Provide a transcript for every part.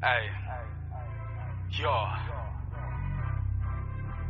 Hey, yo,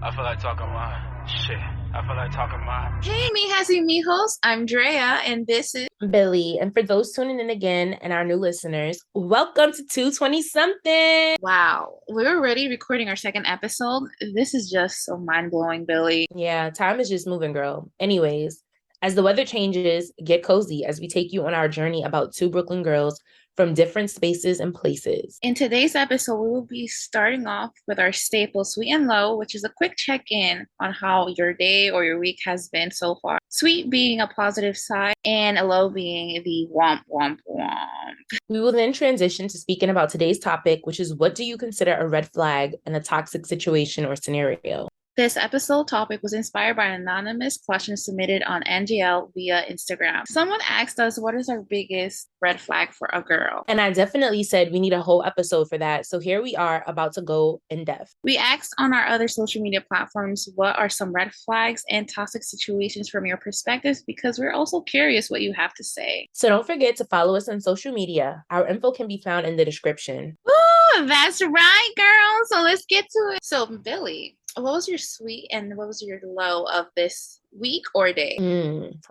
I feel like talking my shit. I feel like talking my Hey, mijas y mijos. I'm Drea, and this is Billy. And for those tuning in again and our new listeners, welcome to 220 Something. wow. We're already recording our second episode. This is just so mind-blowing, Billy. Yeah, time is just moving, girl. Anyways, as the weather changes, get cozy as we take you on our journey about two Brooklyn girls from different spaces and places. In today's episode, we will be starting off with our staple sweet and low, which is a quick check-in on how your day or your week has been so far. Sweet being a positive side, and a low being the womp womp womp. We will then transition to speaking about today's topic, which is what do you consider a red flag in a toxic situation or scenario? This episode topic was inspired by an anonymous question submitted on NGL via Instagram. Someone asked us, what is our biggest red flag for a girl? And I definitely said we need a whole episode for that. So here we are about to go in depth. We asked on our other social media platforms, what are some red flags and toxic situations from your perspectives? Because we're also curious what you have to say. So don't forget to follow us on social media. Our info can be found in the description. Ooh, that's right, girl. So let's get to it. So, Billy, what was your sweet and what was your low of this week or day?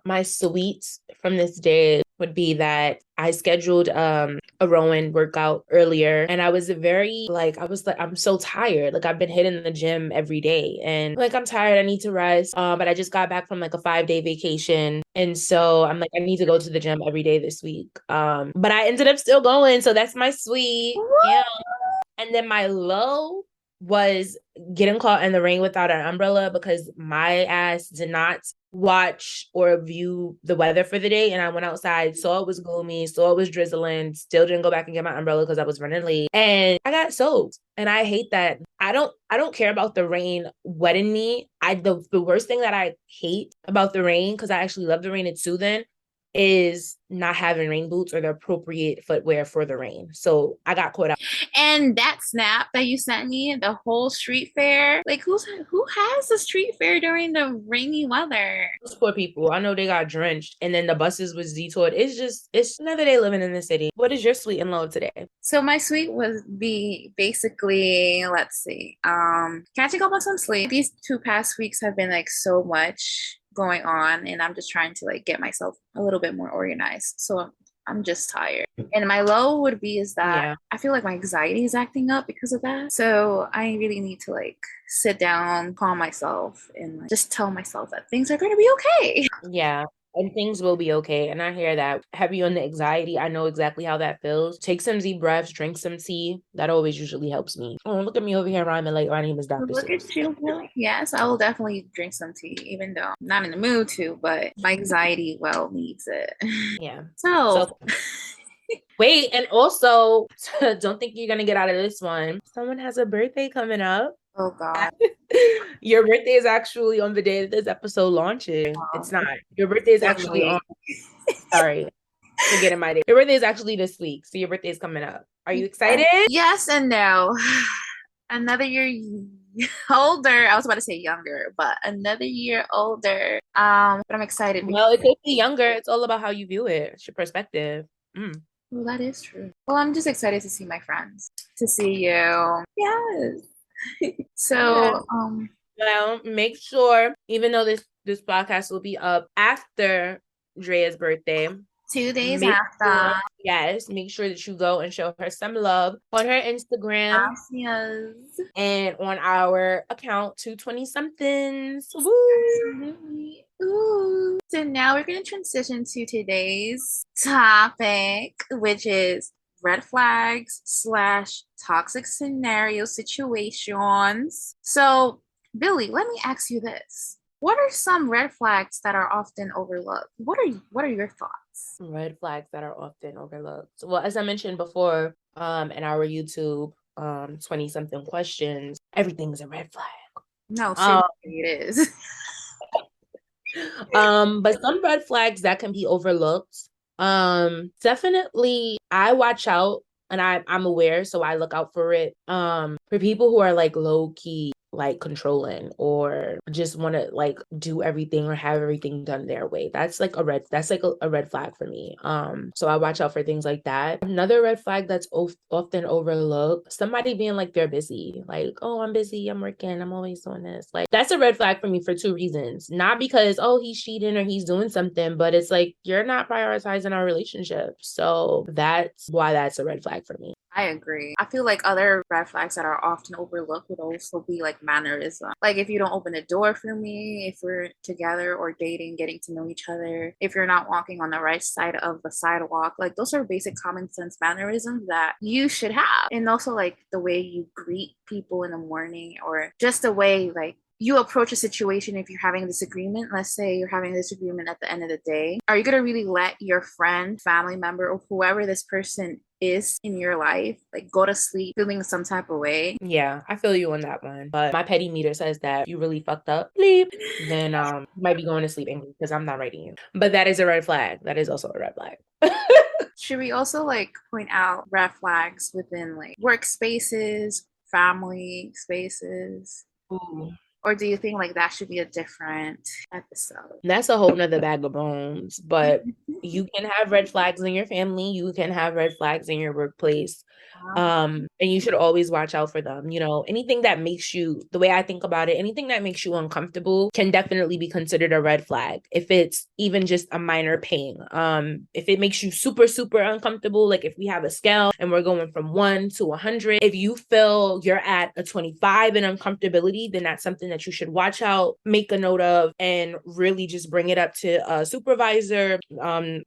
My sweet from this day would be that I scheduled a rowing workout earlier, and I was I'm so tired. Like, I've been hitting the gym every day, and like I'm tired, I need to rest. But I just got back from like a 5-day vacation, and so I'm like, I need to go to the gym every day this week. But I ended up still going, so that's my sweet. Yeah. And then my low was getting caught in the rain without an umbrella because my ass did not watch or view the weather for the day. And I went outside, saw it was gloomy, saw it was drizzling, still didn't go back and get my umbrella because I was running late. And I got soaked. And I hate that. I don't care about the rain wetting me. The worst thing that I hate about the rain, because I actually love the rain, it's soothing, is not having rain boots or the appropriate footwear for the rain. So I got caught out. And that snap that you sent me, the whole street fair, like who has a street fair during the rainy weather? Those poor people. I know they got drenched and then the buses was detoured. It's another day living in the city. What is your sweet and low today? So my sweet was be basically, let's see, catching up on some sleep. These two past weeks have been like so much going on, and I'm just trying to like get myself a little bit more organized. So I'm just tired. And my low would be is that Yeah. I feel like my anxiety is acting up because of that. So I really need to like sit down, calm myself, and like, just tell myself that things are going to be okay. Yeah. And things will be okay. And I hear that. Heavy on the anxiety. I know exactly how that feels. Take some deep breaths, drink some tea. That always usually helps me. Oh, look at me over here rhyming like my name is Dr. Look Seuss. at you, Billy. Yes, I will definitely drink some tea, even though I'm not in the mood to, but my anxiety well needs it. Yeah. So, So wait, and also don't think you're gonna get out of this one. Someone has a birthday coming up. oh God. Your birthday is actually on the day that this episode launches. It's not. Your birthday is actually on. Sorry, forgetting my day. Your birthday is actually this week, so your birthday is coming up. Are you excited? Yes and no. Another year older. I was about to say younger, but another year older. But I'm excited Well, it could be younger. It's all about how you view it. It's your perspective. well, that is true. Well, I'm just excited to see my friends, to see you. Yes. Okay. So, Well, make sure, even though this podcast will be up after Drea's birthday, 2 days make after. sure, yes, make sure that you go and show her some love on her Instagram Gracias. and on our account, 220-somethingss. Woo! Absolutely. Ooh. So now we're going to transition to today's topic, which is red flags slash toxic scenario situations. So, Billy, let me ask you this. What are some red flags that are often overlooked? What are your thoughts? Red flags that are often overlooked. Well, as I mentioned before, in our YouTube 20-something questions, everything is a red flag. No, Um, seriously, it is. but some red flags that can be overlooked. Definitely I watch out and I'm aware, so I look out for it. For people who are like low key like controlling or just want to like do everything or have everything done their way. That's like a red flag for me. So I watch out for things like that. Another red flag that's often overlooked, somebody being like they're busy, like, oh, I'm busy, I'm working, I'm always doing this. Like, that's a red flag for me for two reasons. Not because, oh, he's cheating or he's doing something, but it's like you're not prioritizing our relationship. So that's why that's a red flag for me. I agree. I feel like other red flags that are often overlooked would also be like mannerism. Like if you don't open the door for me, if we're together or dating, getting to know each other, if you're not walking on the right side of the sidewalk, like those are basic common sense mannerisms that you should have. And also like the way you greet people in the morning or just the way like you approach a situation if you're having a disagreement. Let's say you're having a disagreement at the end of the day. Are you going to really let your friend, family member, or whoever this person is in your life, like go to sleep feeling some type of way? Yeah, I feel you on that one. But my petty meter says that you really fucked up, sleep, then you might be going to sleep angry because I'm not writing you. But that is a red flag. That is also a red flag. Should we also like point out red flags within like workspaces, family spaces? Ooh. Or do you think like that should be a different episode? That's a whole nother bag of bones. But you can have red flags in your family. You can have red flags in your workplace. And you should always watch out for them. You know, anything that makes you, the way I think about it, anything that makes you uncomfortable can definitely be considered a red flag. If it's even just a minor pain, if it makes you super, super uncomfortable, like if we have a scale and we're going from 1 to 100, if you feel you're at a 25 in uncomfortability, then that's something that you should watch out, make a note of, and really just bring it up to a supervisor,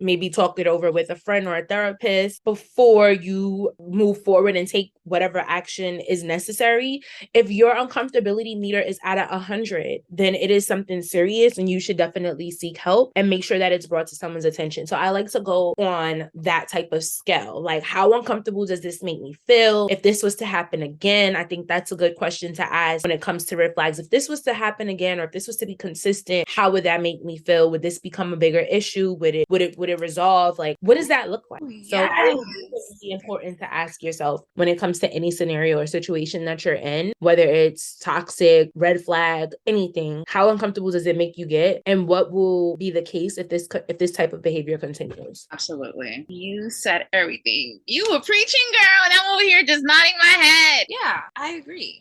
maybe talk it over with a friend or a therapist before you move forward and take whatever action is necessary. If your uncomfortability meter is at 100, then it is something serious and you should definitely seek help and make sure that it's brought to someone's attention. So I like to go on that type of scale. Like, how uncomfortable does this make me feel? If this was to happen again, I think that's a good question to ask when it comes to red flags. If this was to happen again, or if this was to be consistent, how would that make me feel? Would this become a bigger issue? Would it resolve? Like, what does that look like? Yes. So I think it's really important to ask yourself when it comes to any scenario or situation that you're in, whether it's toxic, red flag, anything, how uncomfortable does it make you get? And what will be the case if this type of behavior continues? Absolutely. You said everything. You were preaching, girl, and I'm over here just nodding my head. Yeah, I agree.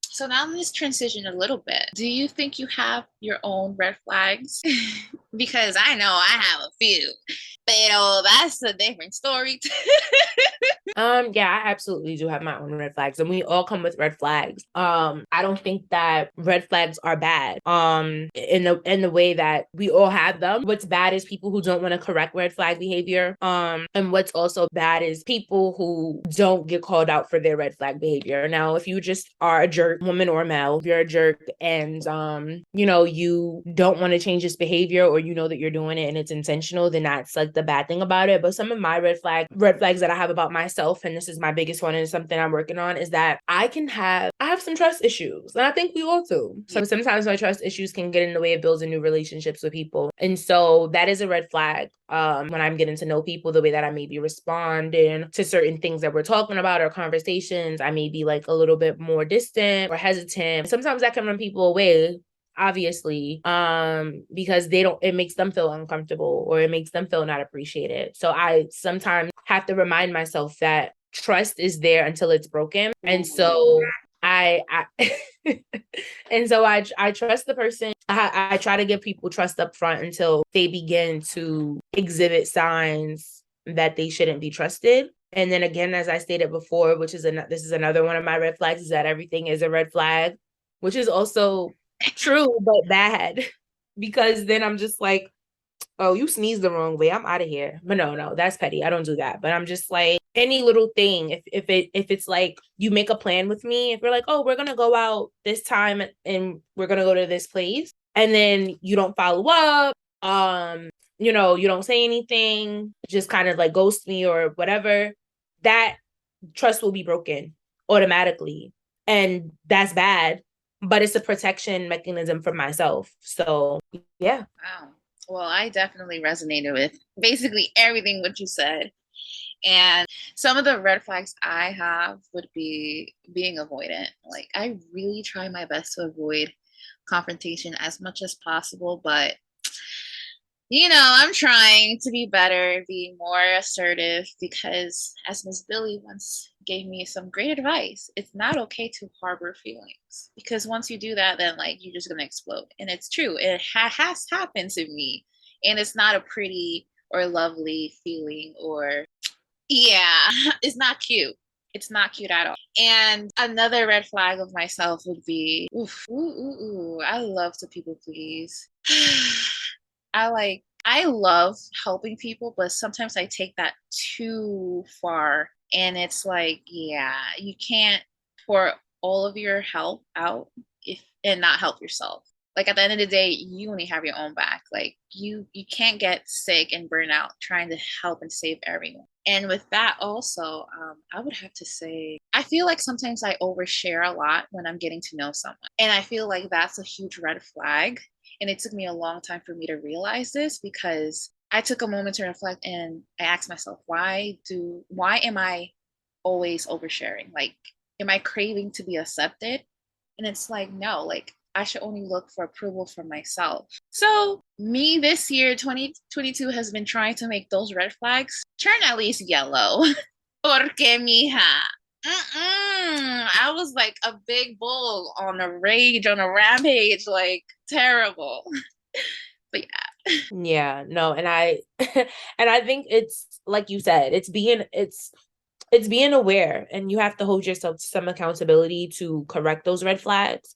So now let's transition a little bit. Do you think you have your own red flags? Because I know I have a few. But that's a different story. Yeah, I absolutely do have my own red flags, and we all come with red flags. I don't think that red flags are bad. In the way that we all have them. What's bad is people who don't want to correct red flag behavior. And what's also bad is people who don't get called out for their red flag behavior. Now, if you just are a jerk, woman or male, if you're a jerk and you don't want to change this behavior, or you know that you're doing it and it's intentional, then that's like the bad thing about it. But some of my red flags that I have about myself, and this is my biggest one and something I'm working on, is that I have some trust issues, and I think we all do. So sometimes my trust issues can get in the way of building new relationships with people, and so that is a red flag. When I'm getting to know people, the way that I may be responding to certain things that we're talking about or conversations, I may be like a little bit more distant or hesitant. Sometimes that can run people away, obviously, because it makes them feel uncomfortable, or it makes them feel not appreciated. So I sometimes have to remind myself that trust is there until it's broken. And so I and so I trust the person. I try to give people trust up front until they begin to exhibit signs that they shouldn't be trusted. And then again, as I stated before, this is another one of my red flags, is that everything is a red flag, which is also true, but bad, because then I'm just like, oh, you sneezed the wrong way, I'm out of here. But no, that's petty. I don't do that. But I'm just like, any little thing, if it's like you make a plan with me, if we're like, oh, we're gonna go out this time and we're gonna go to this place, and then you don't follow up, you don't say anything, just kind of like ghost me or whatever, that trust will be broken automatically. And that's bad, but it's a protection mechanism for myself. So yeah. Wow. Well, I definitely resonated with basically everything what you said. And some of the red flags I have would be being avoidant. Like, I really try my best to avoid confrontation as much as possible, but I'm trying to be better, be more assertive, because as Miss Billy once gave me some great advice, it's not okay to harbor feelings, because once you do that, then like you're just gonna explode. And it's true, it has happened to me, and it's not a pretty or lovely feeling, or yeah, it's not cute. It's not cute at all. And another red flag of myself would be, oof, I love to people please. I love helping people, but sometimes I take that too far. And it's like, yeah, you can't pour all of your help out if and not help yourself. Like, at the end of the day, you only have your own back. Like, you can't get sick and burn out trying to help and save everyone. And with that also, I would have to say, I feel like sometimes I overshare a lot when I'm getting to know someone. And I feel like that's a huge red flag. And it took me a long time for me to realize this, because I took a moment to reflect and I asked myself, why am I always oversharing? Like, am I craving to be accepted? And it's like, no, like I should only look for approval from myself. So me this year, 2022, has been trying to make those red flags turn at least yellow. Porque mija. I was like a big bull on a rampage, like terrible. But yeah. Yeah, no, and I and I think it's like you said, it's being aware, and you have to hold yourself to some accountability to correct those red flags.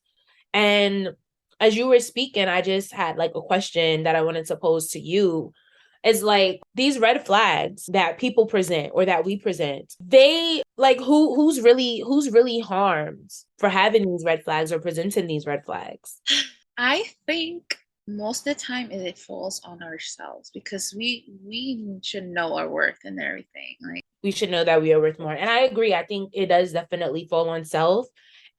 And as you were speaking, I just had like a question that I wanted to pose to you. Is like these red flags that people present or that we present, they like who's really harmed for having these red flags or presenting these red flags? I think most of the time it falls on ourselves, because we should know our worth and everything. Like, We should know that we are worth more. And I agree. I think it does definitely fall on self.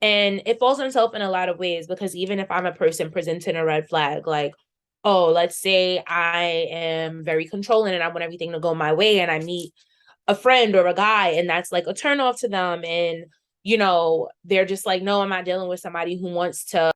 And it falls on self in a lot of ways, because even if I'm a person presenting a red flag, like, oh, let's say I am very controlling and I want everything to go my way, and I meet a friend or a guy and that's like a turn off to them, and they're just like, no, I'm not dealing with somebody who wants to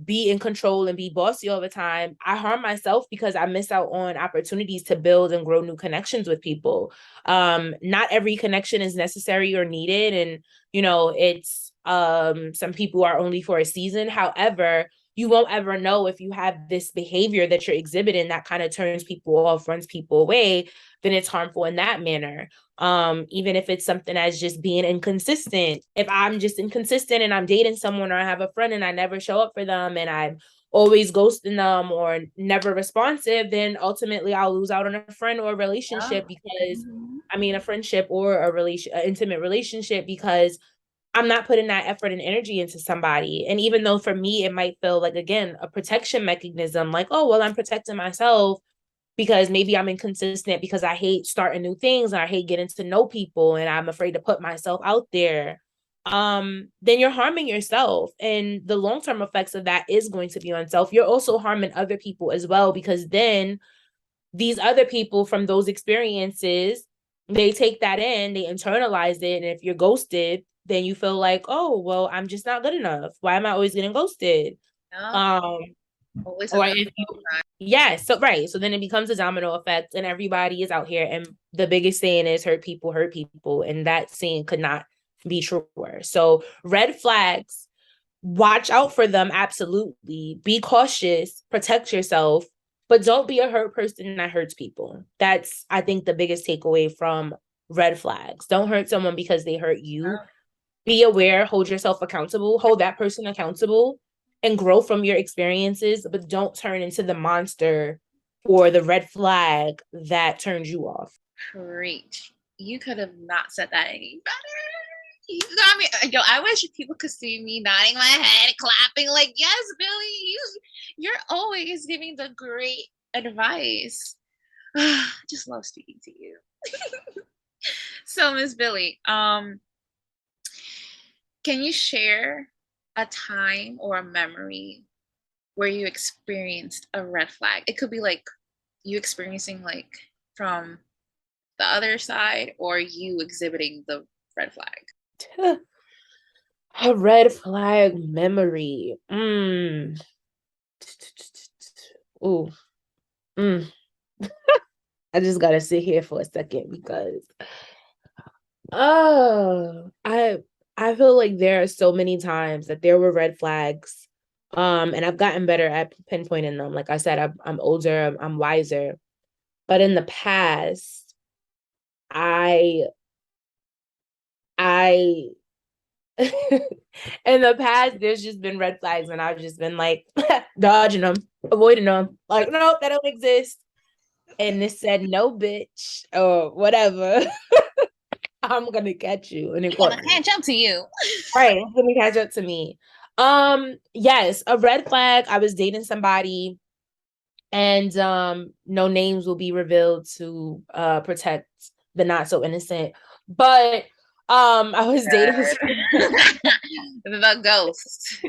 be in control and be bossy all the time. I harm myself because I miss out on opportunities to build and grow new connections with people. Not every connection is necessary or needed, and it's some people are only for a season. However, you won't ever know if you have this behavior that you're exhibiting that kind of turns people off, runs people away, then it's harmful in that manner. Even if it's something as just being inconsistent. If I'm just inconsistent and I'm dating someone, or I have a friend and I never show up for them and I'm always ghosting them or never responsive, then ultimately I'll lose out on a friend or a relationship, because I mean a friendship or an intimate relationship, because I'm not putting that effort and energy into somebody. And even though for me, it might feel like, again, a protection mechanism, like, oh, well, I'm protecting myself because maybe I'm inconsistent because I hate starting new things and I hate getting to know people and I'm afraid to put myself out there. Then you're harming yourself. And the long-term effects of that is going to be on self. You're also harming other people as well, because then these other people from those experiences, they take that in, they internalize it. And if you're ghosted, then you feel like, oh, well, I'm just not good enough. Why am I always getting ghosted? yeah, Um, always or if you, yes, so right. So then it becomes a domino effect and everybody is out here. And the biggest saying is hurt people hurt people. And that saying could not be truer. So red flags, watch out for them. Absolutely. Be cautious, protect yourself, but don't be a hurt person that hurts people. That's, I think, the biggest takeaway from red flags. Don't hurt someone because they hurt you. Be aware, hold yourself accountable, hold that person accountable, and grow from your experiences, but don't turn into the monster or the red flag that turns you off. Preach. You could have not said that any better. You got me. Yo, I wish people could see me nodding my head, clapping, like, yes, Billy, you're always giving the great advice. Just love speaking to you. So, Miss Billy, can you share a time or a memory where you experienced a red flag? It could be like you experiencing like from the other side or you exhibiting the red flag? A red flag memory. Ooh. Mm. I just gotta sit here for a second because I feel like there are so many times that there were red flags. And I've gotten better at pinpointing them. Like I said, I'm older, I'm wiser. But in the past, I I in the past, there's just been red flags, and I've just been like dodging them, avoiding them. Like, no, that don't exist. And it said, no, bitch, or whatever. I'm gonna catch you. And it caught me. Can't jump to you. Right, it's gonna catch up to me. Yes, a red flag. I was dating somebody, and no names will be revealed to protect the not so innocent. But I was dating The ghost.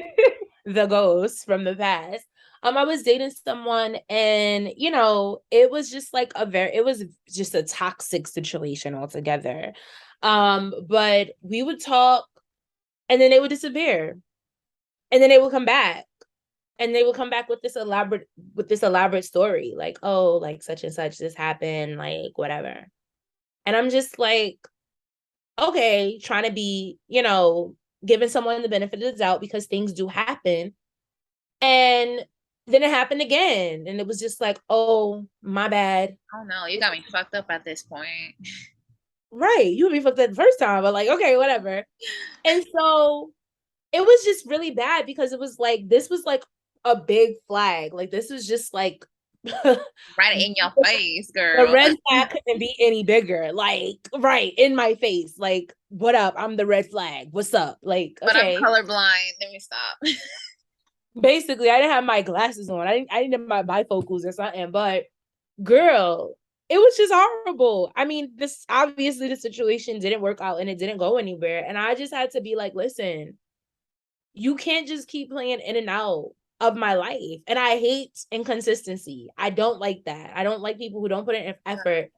the ghost from the past. I was dating someone, and it was just like it was just a toxic situation altogether. But we would talk, and then they would disappear, and then they would come back, and they would come back with this elaborate story, like, oh, like such and such, this happened, like whatever. And I'm just like, okay, trying to be, giving someone the benefit of the doubt because things do happen. And then it happened again. And it was just like, oh, my bad. Oh no, you got me fucked up at this point. Right. You would be fucked up the first time, but like, okay, whatever. And so it was just really bad because it was like, this was like a big flag. Like, this was just like right in your face, girl. The red flag couldn't be any bigger. Like, right in my face. Like, what up? I'm the red flag. What's up? Like, okay. But I'm colorblind. Let me stop. Basically, I didn't have my glasses on. I didn't have my bifocals or something. But girl, it was just horrible. I mean, this obviously the situation didn't work out and it didn't go anywhere. And I just had to be like, listen, you can't just keep playing in and out of my life. And I hate inconsistency. I don't like that. I don't like people who don't put in effort.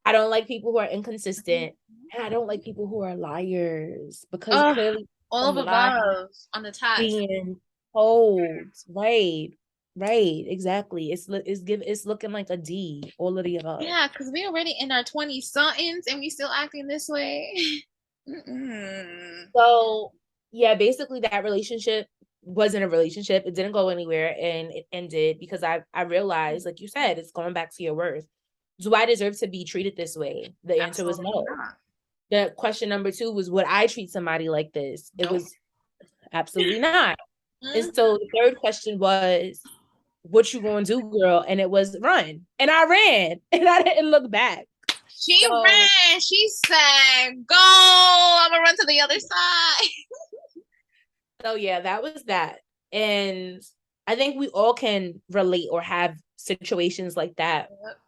I don't like people who are inconsistent. And I don't like people who are liars because clearly all of above on the top being told. Right, exactly. It's looking like a D, all of the above. Yeah, because we already in our 20-somethingss and we still acting this way. So yeah, basically that relationship wasn't a relationship. It didn't go anywhere, and it ended because I realized, like you said, it's going back to your worth. Do I deserve to be treated this way? The answer was no. Not. The question number 2 was, would I treat somebody like this? It was absolutely not. And so the third question was, what you gonna do, girl? And it was run. And I ran, and I didn't look back. She ran. She said, go, I'm gonna run to the other side. So yeah, that was that. And I think we all can relate or have situations like that. Yep.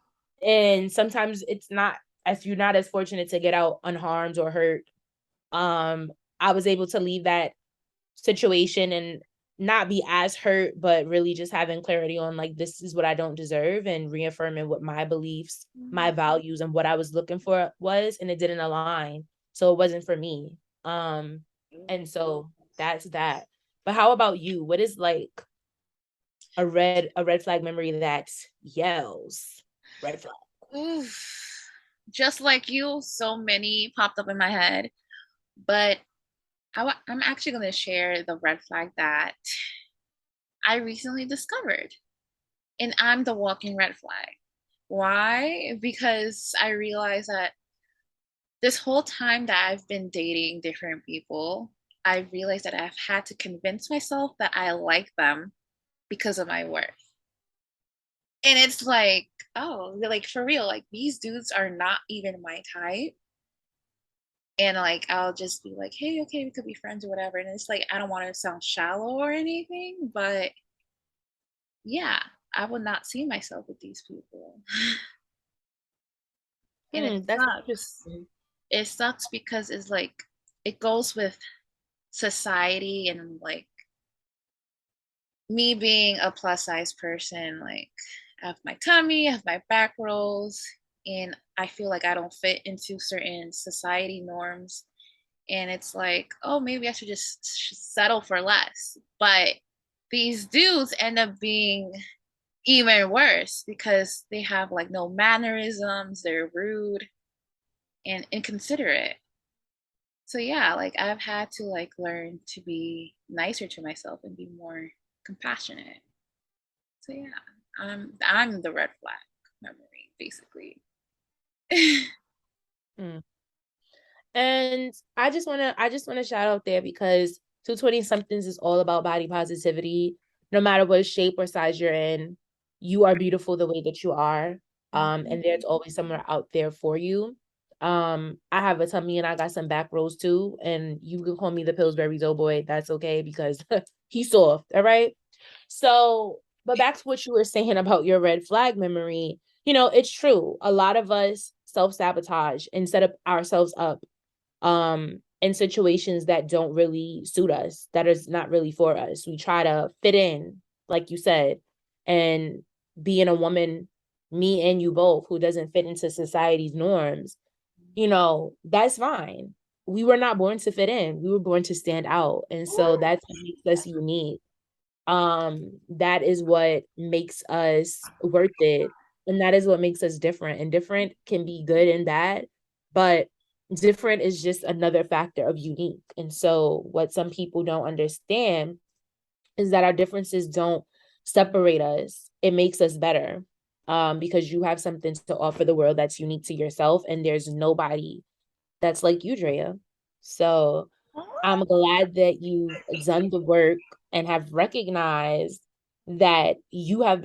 And sometimes it's not, if you're not as fortunate to get out unharmed or hurt. I was able to leave that situation and not be as hurt, but really just having clarity on, like, this is what I don't deserve, and reaffirming what my beliefs, my values, and what I was looking for was, and it didn't align. So it wasn't for me. And so that's that. But how about you? What is like a red flag memory that yells red flag? Oof. Just like you, so many popped up in my head. But I'm actually going to share the red flag that I recently discovered. And I'm the walking red flag. Why? Because I realized that this whole time that I've been dating different people, I realized that I've had to convince myself that I like them because of my worth. And it's like, oh, like for real, like these dudes are not even my type. And like I'll just be like, hey, okay, we could be friends or whatever. And it's like I don't want to sound shallow or anything, but yeah, I would not see myself with these people. And it sucks. It sucks because it's like it goes with society and like me being a plus size person, like I have my tummy, I have my back rolls, and I feel like I don't fit into certain society norms. And it's like, oh, maybe I should just settle for less. But these dudes end up being even worse because they have like no mannerisms, they're rude and inconsiderate. So yeah, like I've had to like learn to be nicer to myself and be more compassionate. So yeah, I'm the red flag memory basically. Mm. And I just wanna shout out there because 220-somethingss is all about body positivity. No matter what shape or size you're in, you are beautiful the way that you are. And there's always somewhere out there for you. I have a tummy and I got some back rows too. And you can call me the Pillsbury Doughboy. That's okay because he's soft. All right. So, but back to what you were saying about your red flag memory, it's true. A lot of us self-sabotage and set up ourselves up in situations that don't really suit us, that is not really for us. We try to fit in, like you said, and being a woman, me and you both, who doesn't fit into society's norms, that's fine. We were not born to fit in. We were born to stand out. And so that's what makes us unique. That is what makes us worth it. And that is what makes us different. And different can be good and bad, but different is just another factor of unique. And so what some people don't understand is that our differences don't separate us. It makes us better. Because you have something to offer the world that's unique to yourself, and there's nobody that's like you, Drea. So I'm glad that you've done the work and have recognized that you have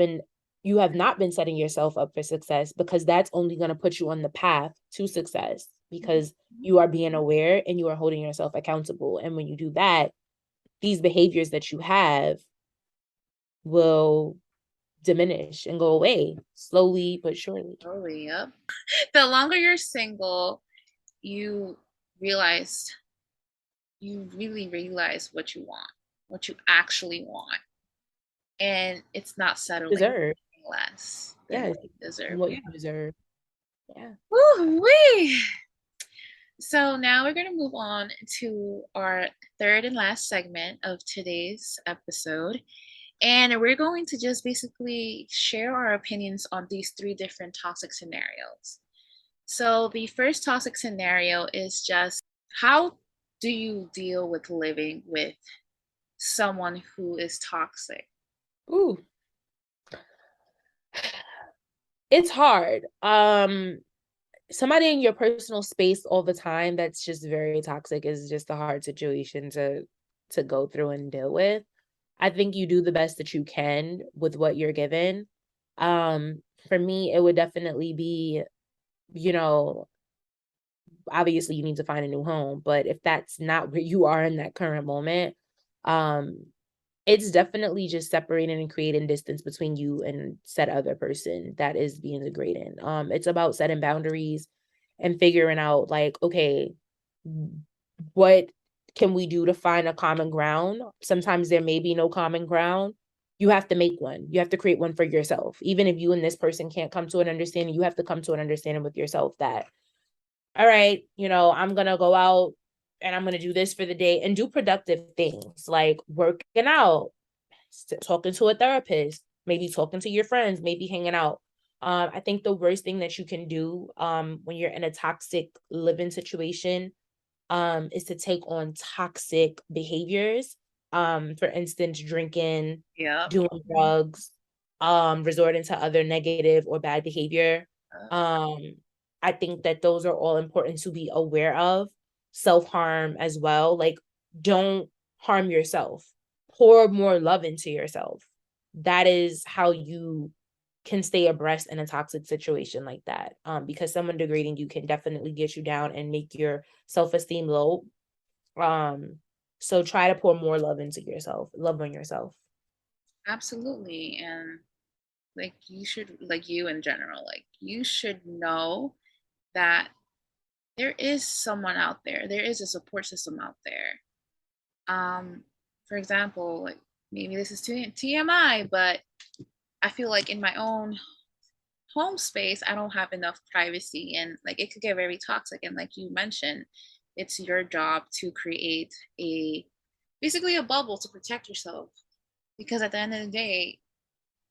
not been setting yourself up for success, because that's only going to put you on the path to success, because you are being aware and you are holding yourself accountable. And when you do that, these behaviors that you have will diminish and go away slowly but surely. Slowly, yep. The longer you're single, you realize you really realize what you want, what you actually want. And it's not settling Deserve. less than Yes. what you deserve. What you deserve. Yeah. Woo-wee. So now we're going to move on to our third and last segment of today's episode. And we're going to just basically share our opinions on these three different toxic scenarios. So the first toxic scenario is just, how do you deal with living with someone who is toxic? Ooh. It's hard. Somebody in your personal space all the time that's just very toxic is just a hard situation to go through and deal with. I think you do the best that you can with what you're given. For me, it would definitely be, you know, obviously you need to find a new home, but if that's not where you are in that current moment, um, it's definitely just separating and creating distance between you and said other person that is being degrading. It's about setting boundaries and figuring out, like, okay, what can we do to find a common ground? Sometimes there may be no common ground. You have to make one. You have to create one for yourself. Even if you and this person can't come to an understanding, you have to come to an understanding with yourself that, all right, I'm going to go out and I'm going to do this for the day and do productive things like working out, talking to a therapist, maybe talking to your friends, maybe hanging out. I think the worst thing that you can do when you're in a toxic living situation is to take on toxic behaviors. For instance, drinking, Yep. doing drugs, resorting to other negative or bad behavior. I think that those are all important to be aware of. Self-harm as well. Like, don't harm yourself. Pour more love into yourself. That is how you can stay abreast in a toxic situation like that. Because someone degrading you can definitely get you down and make your self-esteem low. So try to pour more love into yourself, love on yourself. Absolutely. And like you should, like you in general, like you should know that there is someone out there, there is a support system out there. For example, like maybe this is too TMI, but I feel like in my own home space, I don't have enough privacy, and like it could get very toxic. And like you mentioned, it's your job to create a basically a bubble to protect yourself, because at the end of the day,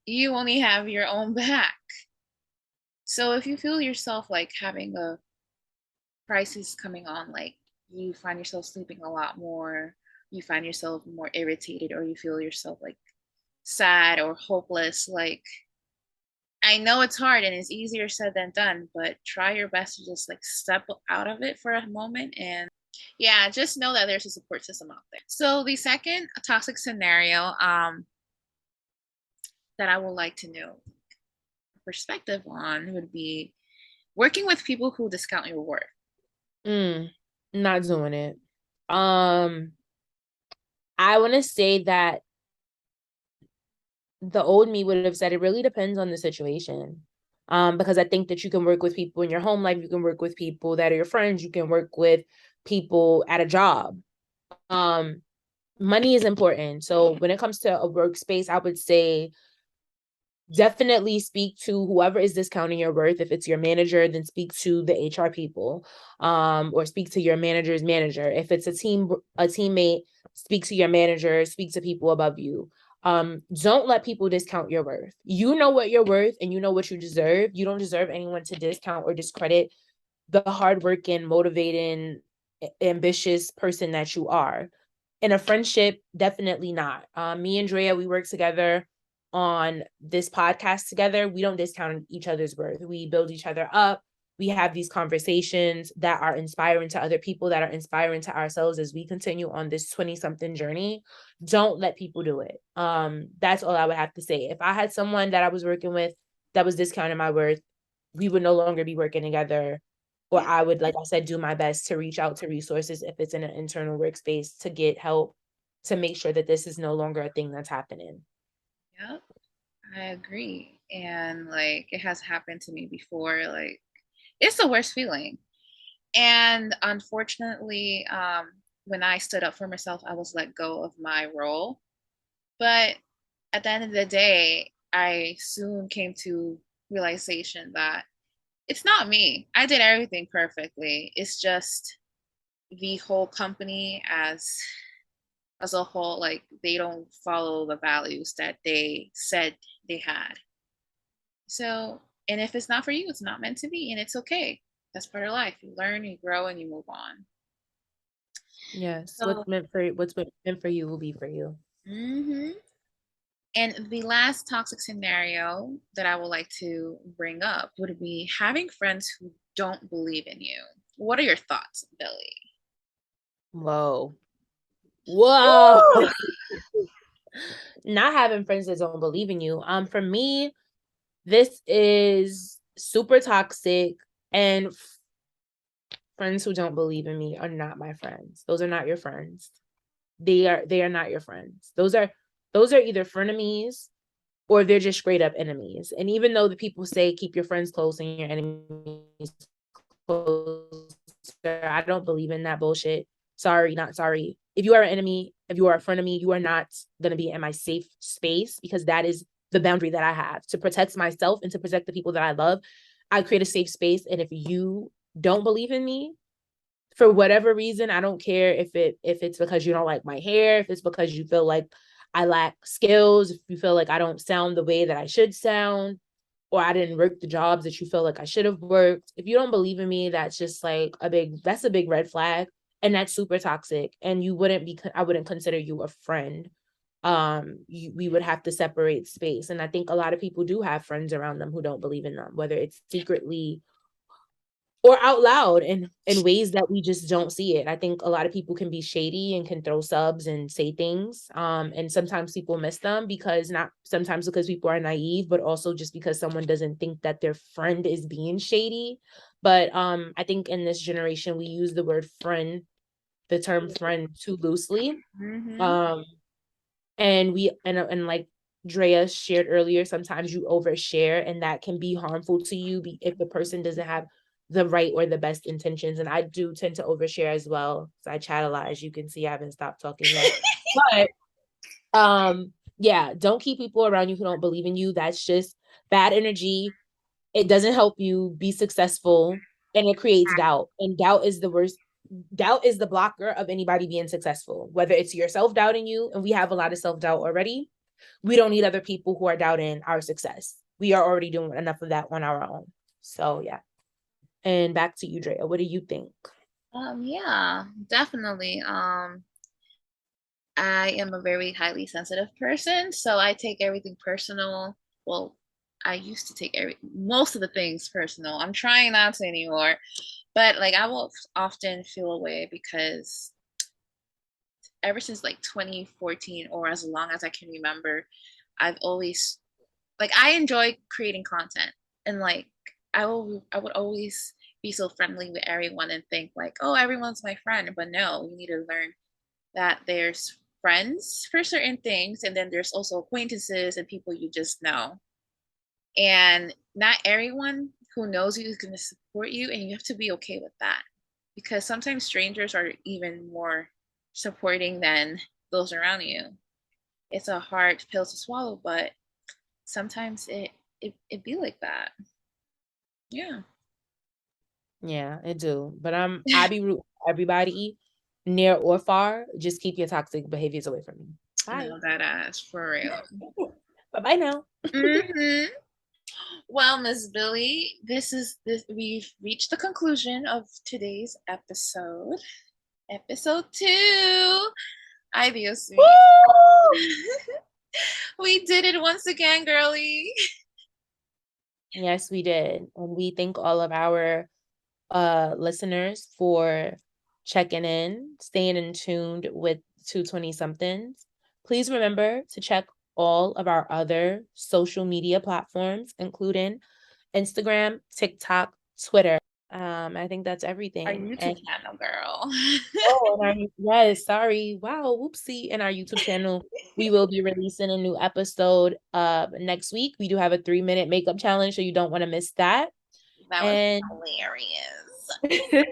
you only have your own back. So if you feel yourself like having a crisis coming on, like you find yourself sleeping a lot more, you find yourself more irritated, or you feel yourself like sad or hopeless, like I know it's hard and it's easier said than done, but try your best to just like step out of it for a moment. And yeah, just know that there's a support system out there. So the second toxic scenario that I would like to know perspective on would be working with people who discount your worth. Not doing it. I want to say that the old me would have said it really depends on the situation. Because I think that you can work with people in your home life, you can work with people that are your friends, you can work with people at a job. Money is important. So when it comes to a workspace, I would say definitely speak to whoever is discounting your worth. If it's your manager, then speak to the HR people, or speak to your manager's manager. If it's a teammate, speak to your manager, speak to people above you. Don't let people discount your worth. You know what you're worth and you know what you deserve. You don't deserve anyone to discount or discredit the hardworking, motivating, ambitious person that you are. In a friendship, definitely not. Me and Drea, we work together on this podcast together. We don't discount each other's worth. We build each other up. We have these conversations that are inspiring to other people, that are inspiring to ourselves as we continue on this 20-something journey. Don't let people do it. That's all I would have to say. If I had someone that I was working with that was discounting my worth, we would no longer be working together. Or I would, like I said, do my best to reach out to resources if it's in an internal workspace to get help to make sure that this is no longer a thing that's happening. Yep, I agree. And like it has happened to me before. Like it's the worst feeling. And unfortunately, when I stood up for myself, I was let go of my role. But at the end of the day, I soon came to realization that it's not me. I did everything perfectly. It's just the whole company as a whole, like they don't follow the values that they said they had. So, and if it's not for you, it's not meant to be, and it's okay. That's part of life. You learn, you grow, and you move on. Yes. So, What's meant for you will be for you. mm-hmm. And the last toxic scenario that I would like to bring up would be having friends who don't believe in you. What are your thoughts, Billy? Whoa. Not having friends that don't believe in you. For me, this is super toxic, and friends who don't believe in me are not my friends. Those are not your friends. They are not your friends. Those are either frenemies or they're just straight up enemies. And even though the people say keep your friends close and your enemies close, I don't believe in that bullshit. Sorry, not sorry. If you are an enemy, if you are a frenemy, you are not going to be in my safe space, because that is the boundary that I have to protect myself and to protect the people that I love. I create a safe space. And if you don't believe in me, for whatever reason, I don't care if it's because you don't like my hair, if it's because you feel like I lack skills, if you feel like I don't sound the way that I should sound, or I didn't work the jobs that you feel like I should have worked. If you don't believe in me, that's just like that's a big red flag, and that's super toxic. And I wouldn't consider you a friend. We would have to separate space. And I think a lot of people do have friends around them who don't believe in them, whether it's secretly or out loud in ways that we just don't see it. I think a lot of people can be shady and can throw subs and say things. And sometimes people miss them not sometimes because people are naive, but also just because someone doesn't think that their friend is being shady. But I think in this generation, we use the term friend too loosely. Mm-hmm. And like Drea shared earlier, sometimes you overshare, and that can be harmful to you if the person doesn't have the right or the best intentions. And I do tend to overshare as well. So I chat a lot. As you can see, I haven't stopped talking yet. But yeah, don't keep people around you who don't believe in you. That's just bad energy. It doesn't help you be successful, and it creates doubt. And doubt is the worst. Doubt is the blocker of anybody being successful, whether it's yourself doubting you, and we have a lot of self-doubt already. We don't need other people who are doubting our success. We are already doing enough of that on our own. So yeah. And back to you, Drea. What do you think? Yeah, definitely. I am a very highly sensitive person, so I take everything personal. Well, I used to take most of the things personal. I'm trying not to anymore, but like I will often feel away because ever since like 2014 or as long as I can remember, I've always like I enjoy creating content and like I would always be so friendly with everyone and think like, oh, everyone's my friend, but no, you need to learn that there's friends for certain things and then there's also acquaintances and people you just know. And not everyone who knows you is going to support you, and you have to be okay with that because sometimes strangers are even more supporting than those around you. It's a hard pill to swallow, but sometimes it be like that. Yeah. Yeah, I do. But I be rooting for everybody, near or far. Just keep your toxic behaviors away from me. Bye. No, that ass for real. Bye now. Hmm. Well, Miss Billy, this we've reached the conclusion of today's episode. Episode 2. IBOC. We did it once again, girly. Yes, we did. And we thank all of our listeners for checking in, staying in tuned with 220-somethingss. Please remember to check all of our other social media platforms, including Instagram, TikTok, Twitter. I think that's everything. Our YouTube channel, girl. Yes, sorry. Wow, whoopsie. In our YouTube channel, we will be releasing a new episode next week. We do have a 3-minute makeup challenge, so you don't want to miss that. That was hilarious.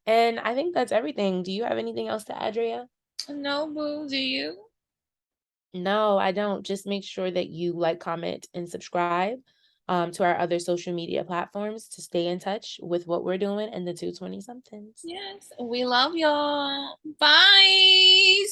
And I think that's everything. Do you have anything else to add, Drea? No, boo, do you? No, I don't. Just make sure that you like, comment, and subscribe to our other social media platforms to stay in touch with what we're doing in the 220-somethingss. Yes, we love y'all. Bye.